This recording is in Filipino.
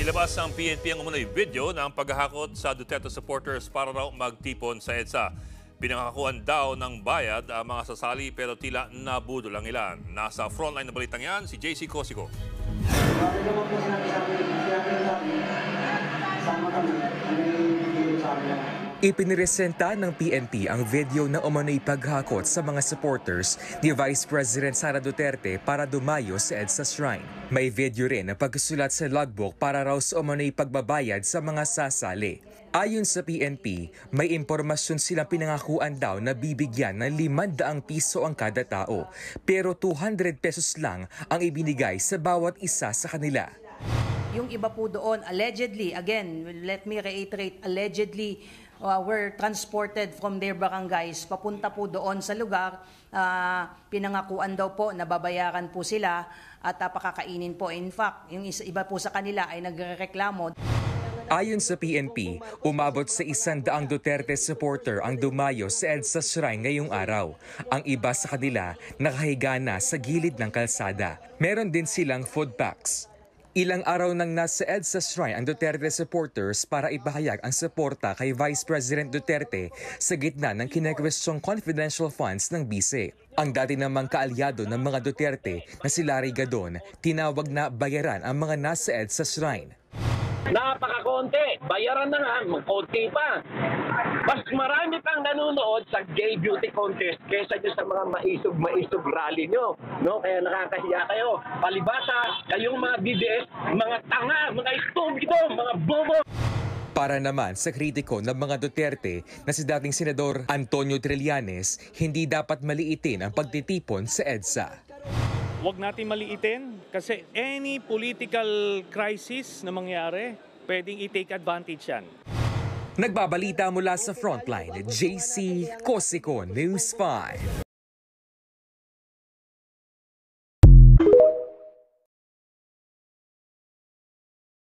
Nilabas ng PNP ang umunoy video ng paghahakot sa Duterte supporters para raw magtipon sa EDSA. Pinangakuan daw ng bayad ang mga sasali pero tila nabudol ang ilan. Nasa frontline na balitang yan, si JC Cosico. Ipiniresenta ng PNP ang video ng umano'y paghakot sa mga supporters ni Vice President Sara Duterte para dumayo sa EDSA Shrine. May video rin na pagsusulat sa logbook para raw sa umano'y pagbabayad sa mga sasali. Ayon sa PNP, may impormasyon silang pinangakuan daw na bibigyan ng 500 piso ang kada tao, pero 200 pesos lang ang ibinigay sa bawat isa sa kanila. Yung iba po doon, allegedly, again, let me reiterate, allegedly, were transported from their barangays papunta po doon sa lugar. Pinangakuan daw po na babayaran po sila at pakakainin po. In fact, yung iba po sa kanila ay nagrereklamo. Ayon sa PNP, umabot sa 100 Duterte supporter ang dumayo sa EDSA Shrine ngayong araw. Ang iba sa kanila nakahiga na sa gilid ng kalsada. Meron din silang food packs. Ilang araw nang nasa EDSA Shrine ang Duterte supporters para ipahayag ang suporta kay Vice President Duterte sa gitna ng kinekwestiyong confidential funds ng bise. Ang dati namang kaalyado ng mga Duterte na si Larry Gadon, tinawag na bayaran ang mga nasa EDSA Shrine. Napakakonti, bayaran na nga, konti pa. Mas marami pang nanonood sa gay beauty contest kaysa sa mga maisog rally nyo. No? Kaya nakakahiya kayo. Palibasa, kayong mga BDS, mga tanga, mga istubido, mga bobo. Para naman sa kritiko ng mga Duterte na si dating Senador Antonio Trillanes, hindi dapat maliitin ang pagtitipon sa EDSA. Huwag natin maliitin kasi any political crisis na mangyari, pwedeng i-take advantage yan. Nagbabalita mula sa Frontline, JC Cosico, News 5.